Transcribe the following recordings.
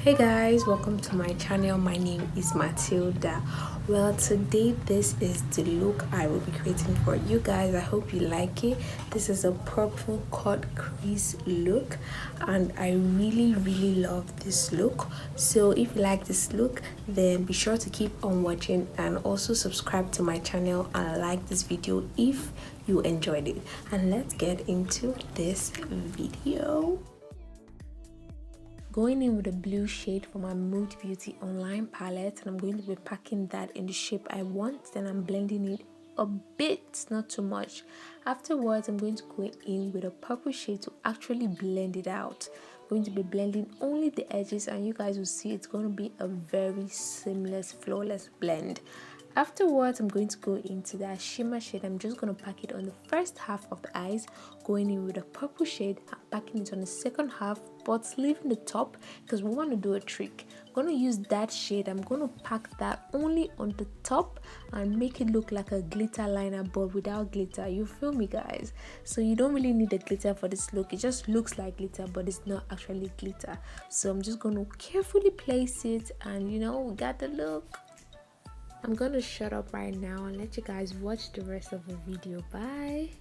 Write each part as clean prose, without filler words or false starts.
Hey guys, welcome to my channel. My name is Matilda. Well, today this is the look I will be creating for you guys. I hope you like it. This is a purple cut crease look and I really love this look. So if you like this look, then be sure to keep on watching and also subscribe to my channel and like this video if you enjoyed it. And let's get into this video. Going in with a blue shade for my Mood Beauty online palette, and I'm going to be packing that in the shape I want. Then I'm blending it a bit, not too much. Afterwards, I'm going to go in with a purple shade to actually blend it out. I'm going to be blending only the edges, and you guys will see it's going to be a very seamless, flawless blend. Afterwards, I'm going to go into that shimmer shade. I'm just going to pack it on the first half of the eyes, going in with a purple shade and packing it on the second half, but leaving the top because we want to do a trick. I'm going to use that shade. I'm going to pack that only on the top and make it look like a glitter liner, but without glitter. You feel me, guys? So you don't really need the glitter for this look. It just looks like glitter, but it's not actually glitter. So I'm just going to carefully place it, and we got the look. I'm gonna shut up right now and let you guys watch the rest of the video. Bye.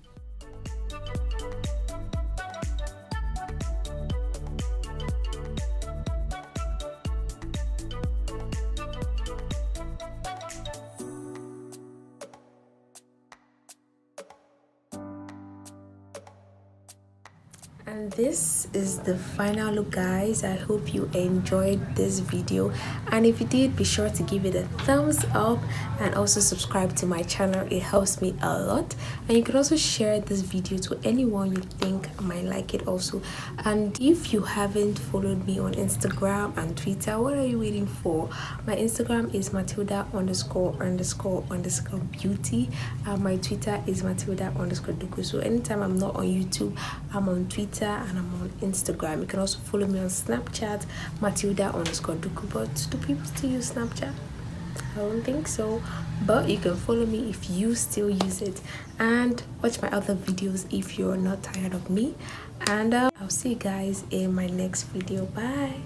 And this is the final look, guys. I hope you enjoyed this video, and if you did, be sure to give it a thumbs up and also subscribe to my channel. It helps me a lot, and you can also share this video to anyone you think might like it also. And if you haven't followed me on Instagram and Twitter, what are you waiting for? My Instagram is Mathilda___beauty, and my Twitter is Mathilda_Duku. So anytime I'm not on YouTube, I'm on Twitter and I'm on Instagram. You can also follow me on Snapchat, Mathilda_Duku. But do people still use Snapchat? I don't think so, but you can follow me if you still use it, and watch my other videos if you're not tired of me. And I'll see you guys in my next video. Bye.